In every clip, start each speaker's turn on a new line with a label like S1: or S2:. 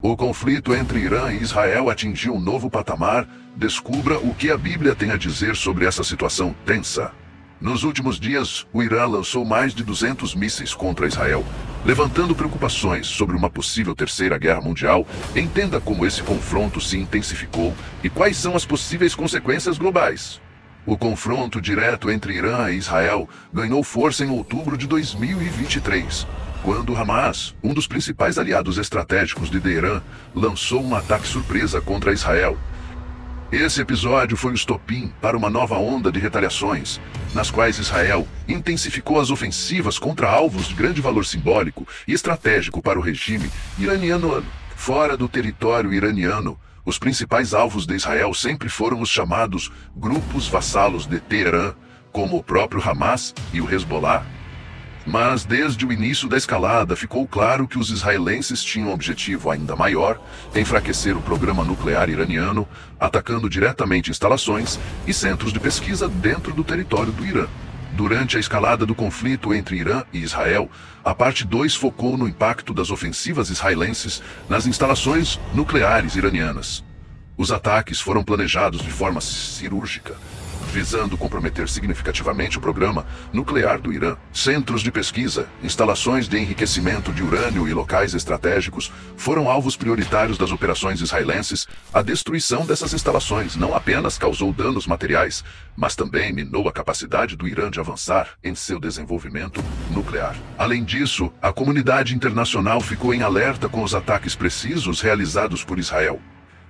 S1: O conflito entre Irã e Israel atingiu um novo patamar. Descubra o que a Bíblia tem a dizer sobre essa situação tensa. Nos últimos dias, o Irã lançou mais de 200 mísseis contra Israel, levantando preocupações sobre uma possível terceira guerra mundial. Entenda como esse confronto se intensificou e quais são as possíveis consequências globais. O confronto direto entre Irã e Israel ganhou força em outubro de 2023, quando Hamas, um dos principais aliados estratégicos de Teherã, lançou um ataque surpresa contra Israel. Esse episódio foi o estopim para uma nova onda de retaliações, nas quais Israel intensificou as ofensivas contra alvos de grande valor simbólico e estratégico para o regime iraniano. Fora do território iraniano, os principais alvos de Israel sempre foram os chamados grupos vassalos de Teherã, como o próprio Hamas e o Hezbollah. Mas desde o início da escalada ficou claro que os israelenses tinham um objetivo ainda maior: enfraquecer o programa nuclear iraniano, atacando diretamente instalações e centros de pesquisa dentro do território do Irã. Durante a escalada do conflito entre Irã e Israel, a parte 2 focou no impacto das ofensivas israelenses nas instalações nucleares iranianas. Os ataques foram planejados de forma cirúrgica, visando comprometer significativamente o programa nuclear do Irã. Centros de pesquisa, instalações de enriquecimento de urânio e locais estratégicos foram alvos prioritários das operações israelenses. A destruição dessas instalações não apenas causou danos materiais, mas também minou a capacidade do Irã de avançar em seu desenvolvimento nuclear. Além disso, a comunidade internacional ficou em alerta com os ataques precisos realizados por Israel,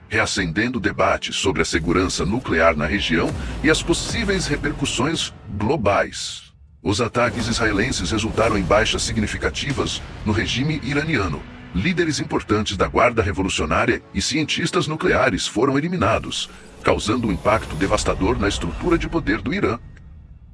S1: reacendendo debates sobre a segurança nuclear na região e as possíveis repercussões globais. Os ataques israelenses resultaram em baixas significativas no regime iraniano. Líderes importantes da Guarda Revolucionária e cientistas nucleares foram eliminados, causando um impacto devastador na estrutura de poder do Irã.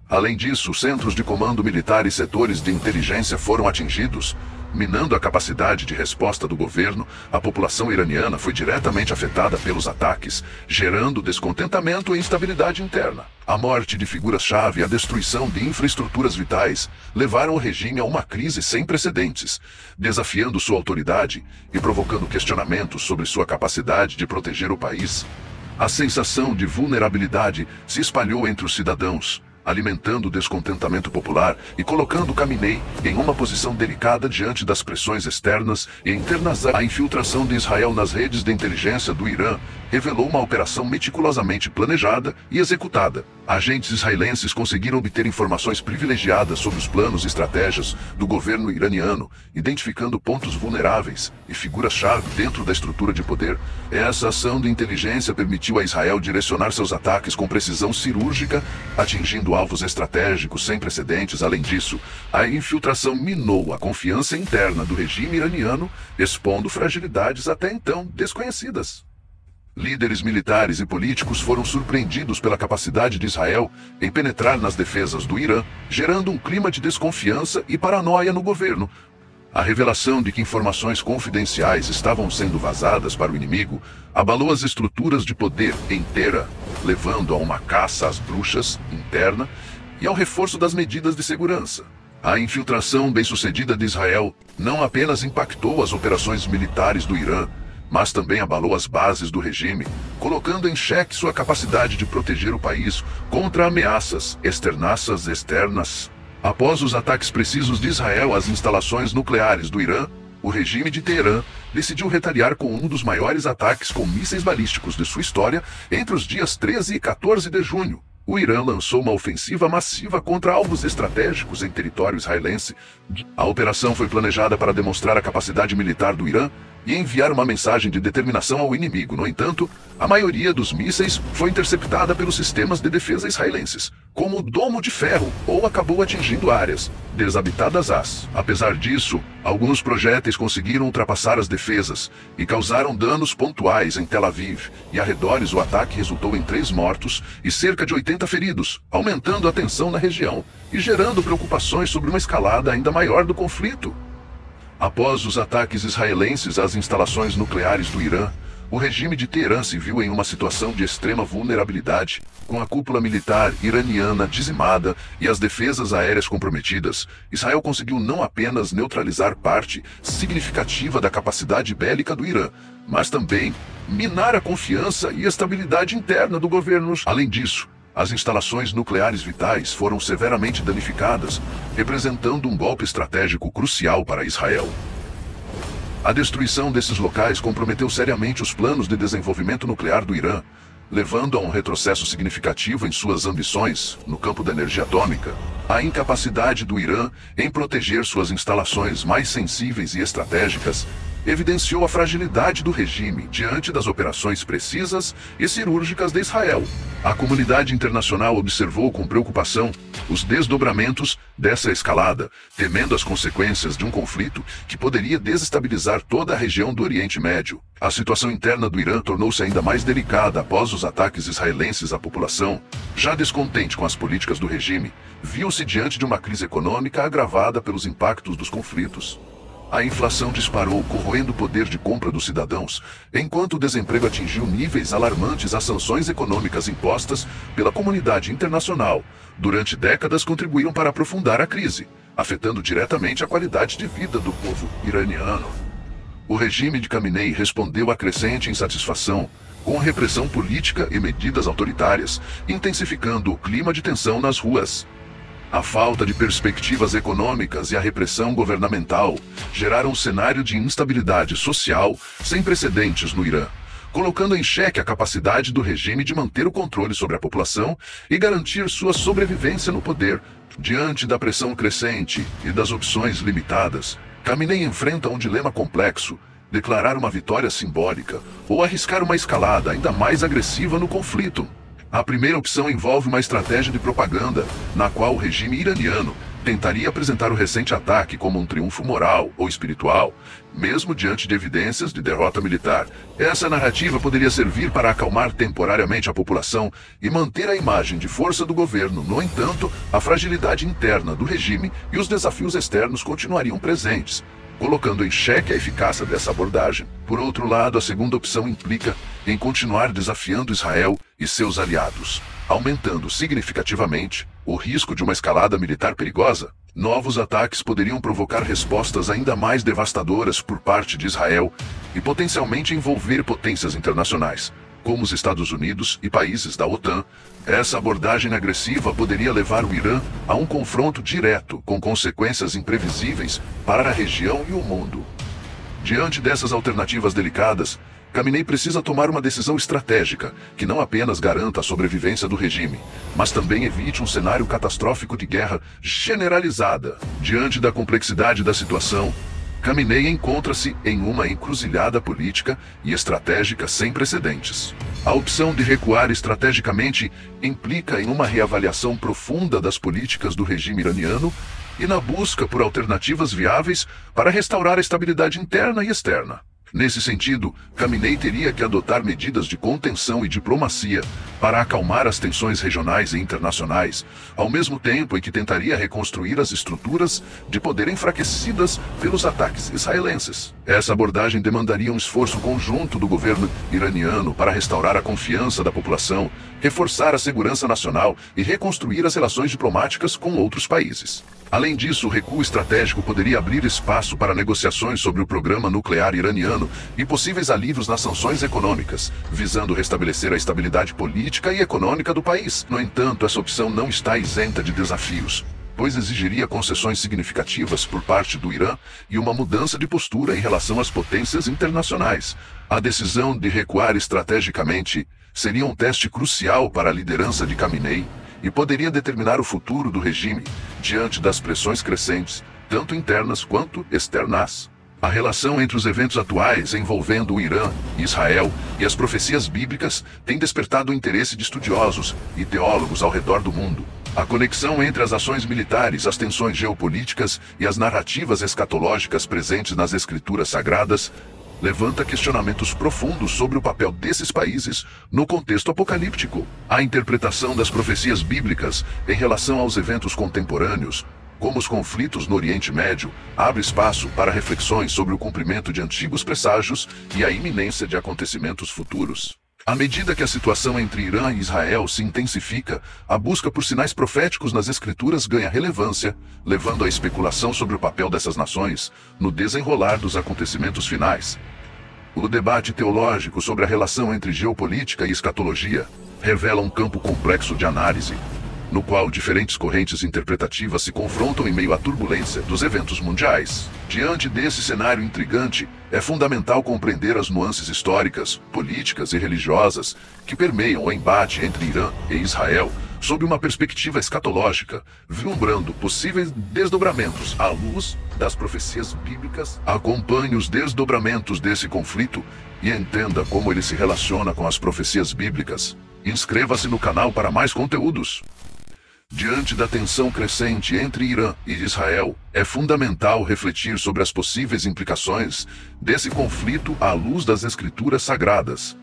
S1: Além disso, centros de comando militar e setores de inteligência foram atingidos, minando a capacidade de resposta do governo. A população iraniana foi diretamente afetada pelos ataques, gerando descontentamento e instabilidade interna. A morte de figuras-chave e a destruição de infraestruturas vitais levaram o regime a uma crise sem precedentes, desafiando sua autoridade e provocando questionamentos sobre sua capacidade de proteger o país. A sensação de vulnerabilidade se espalhou entre os cidadãos, alimentando o descontentamento popular e colocando Khamenei em uma posição delicada diante das pressões externas e internas. A infiltração de Israel nas redes de inteligência do Irã revelou uma operação meticulosamente planejada e executada. Agentes israelenses conseguiram obter informações privilegiadas sobre os planos e estratégias do governo iraniano, identificando pontos vulneráveis e figuras-chave dentro da estrutura de poder. Essa ação de inteligência permitiu a Israel direcionar seus ataques com precisão cirúrgica, atingindo alvos estratégicos sem precedentes. Além disso, a infiltração minou a confiança interna do regime iraniano, expondo fragilidades até então desconhecidas. Líderes militares e políticos foram surpreendidos pela capacidade de Israel em penetrar nas defesas do Irã, gerando um clima de desconfiança e paranoia no governo. A revelação de que informações confidenciais estavam sendo vazadas para o inimigo abalou as estruturas de poder em Teherã, levando a uma caça às bruxas interna e ao reforço das medidas de segurança. A infiltração bem-sucedida de Israel não apenas impactou as operações militares do Irã, mas também abalou as bases do regime, colocando em xeque sua capacidade de proteger o país contra ameaças externas. Após os ataques precisos de Israel às instalações nucleares do Irã, o regime de Teherã decidiu retaliar com um dos maiores ataques com mísseis balísticos de sua história entre os dias 13 e 14 de junho. O Irã lançou uma ofensiva massiva contra alvos estratégicos em território israelense. A operação foi planejada para demonstrar a capacidade militar do Irã e enviar uma mensagem de determinação ao inimigo. No entanto, a maioria dos mísseis foi interceptada pelos sistemas de defesa israelenses, como o Domo de Ferro, ou acabou atingindo áreas desabitadas. Apesar disso, alguns projéteis conseguiram ultrapassar as defesas e causaram danos pontuais em Tel Aviv e arredores. O ataque resultou em 3 mortos e cerca de 80 feridos, aumentando a tensão na região e gerando preocupações sobre uma escalada ainda maior do conflito. Após os ataques israelenses às instalações nucleares do Irã, O regime de Teherã se viu em uma situação de extrema vulnerabilidade, com a cúpula militar iraniana dizimada e as defesas aéreas comprometidas. Israel conseguiu não apenas neutralizar parte significativa da capacidade bélica do Irã, mas também minar a confiança e estabilidade interna do governo. Além disso, as instalações nucleares vitais foram severamente danificadas, representando um golpe estratégico crucial para Israel. A destruição desses locais comprometeu seriamente os planos de desenvolvimento nuclear do Irã, levando a um retrocesso significativo em suas ambições no campo da energia atômica. A incapacidade do Irã em proteger suas instalações mais sensíveis e estratégicas evidenciou a fragilidade do regime diante das operações precisas e cirúrgicas de Israel. A comunidade internacional observou com preocupação os desdobramentos dessa escalada, temendo as consequências de um conflito que poderia desestabilizar toda a região do Oriente Médio. A situação interna do Irã tornou-se ainda mais delicada após os ataques israelenses à população. Já descontente com as políticas do regime, viu-se diante de uma crise econômica agravada pelos impactos dos conflitos. A inflação disparou, corroendo o poder de compra dos cidadãos, enquanto o desemprego atingiu níveis alarmantes. As sanções econômicas impostas pela comunidade internacional durante décadas contribuíram para aprofundar a crise, afetando diretamente a qualidade de vida do povo iraniano. O regime de Khamenei respondeu à crescente insatisfação com repressão política e medidas autoritárias, intensificando o clima de tensão nas ruas. A falta de perspectivas econômicas e a repressão governamental geraram um cenário de instabilidade social sem precedentes no Irã, colocando em xeque a capacidade do regime de manter o controle sobre a população e garantir sua sobrevivência no poder. Diante da pressão crescente e das opções limitadas, Khamenei enfrenta um dilema complexo: declarar uma vitória simbólica ou arriscar uma escalada ainda mais agressiva no conflito. A primeira opção envolve uma estratégia de propaganda, na qual o regime iraniano tentaria apresentar o recente ataque como um triunfo moral ou espiritual, mesmo diante de evidências de derrota militar. Essa narrativa poderia servir para acalmar temporariamente a população e manter a imagem de força do governo. No entanto, a fragilidade interna do regime e os desafios externos continuariam presentes, colocando em xeque a eficácia dessa abordagem. Por outro lado, a segunda opção implica em continuar desafiando Israel e seus aliados, aumentando significativamente o risco de uma escalada militar perigosa. Novos ataques poderiam provocar respostas ainda mais devastadoras por parte de Israel e potencialmente envolver potências internacionais, como os Estados Unidos e países da OTAN. Essa abordagem agressiva poderia levar o Irã a um confronto direto, com consequências imprevisíveis para a região e o mundo. Diante dessas alternativas delicadas, Khamenei precisa tomar uma decisão estratégica que não apenas garanta a sobrevivência do regime, mas também evite um cenário catastrófico de guerra generalizada. Diante da complexidade da situação, Khamenei encontra-se em uma encruzilhada política e estratégica sem precedentes. A opção de recuar estrategicamente implica em uma reavaliação profunda das políticas do regime iraniano e na busca por alternativas viáveis para restaurar a estabilidade interna e externa. Nesse sentido, Khamenei teria que adotar medidas de contenção e diplomacia para acalmar as tensões regionais e internacionais, ao mesmo tempo em que tentaria reconstruir as estruturas de poder enfraquecidas pelos ataques israelenses. Essa abordagem demandaria um esforço conjunto do governo iraniano para restaurar a confiança da população, reforçar a segurança nacional e reconstruir as relações diplomáticas com outros países. Além disso, o recuo estratégico poderia abrir espaço para negociações sobre o programa nuclear iraniano e possíveis alívios nas sanções econômicas, visando restabelecer a estabilidade política e econômica do país. No entanto, essa opção não está isenta de desafios, pois exigiria concessões significativas por parte do Irã e uma mudança de postura em relação às potências internacionais. A decisão de recuar estrategicamente seria um teste crucial para a liderança de Khamenei e poderia determinar o futuro do regime diante das pressões crescentes, tanto internas quanto externas. A relação entre os eventos atuais envolvendo o Irã, Israel e as profecias bíblicas tem despertado o interesse de estudiosos e teólogos ao redor do mundo. A conexão entre as ações militares, as tensões geopolíticas e as narrativas escatológicas presentes nas escrituras sagradas levanta questionamentos profundos sobre o papel desses países no contexto apocalíptico. A interpretação das profecias bíblicas em relação aos eventos contemporâneos como os conflitos no Oriente Médio, abre espaço para reflexões sobre o cumprimento de antigos presságios e a iminência de acontecimentos futuros. À medida que a situação entre Irã e Israel se intensifica, a busca por sinais proféticos nas escrituras ganha relevância, levando à especulação sobre o papel dessas nações no desenrolar dos acontecimentos finais. O debate teológico sobre a relação entre geopolítica e escatologia revela um campo complexo de análise, no qual diferentes correntes interpretativas se confrontam em meio à turbulência dos eventos mundiais. Diante desse cenário intrigante, é fundamental compreender as nuances históricas, políticas e religiosas que permeiam o embate entre Irã e Israel sob uma perspectiva escatológica, vislumbrando possíveis desdobramentos à luz das profecias bíblicas. Acompanhe os desdobramentos desse conflito e entenda como ele se relaciona com as profecias bíblicas. Inscreva-se no canal para mais conteúdos. Diante da tensão crescente entre Irã e Israel, é fundamental refletir sobre as possíveis implicações desse conflito à luz das escrituras sagradas.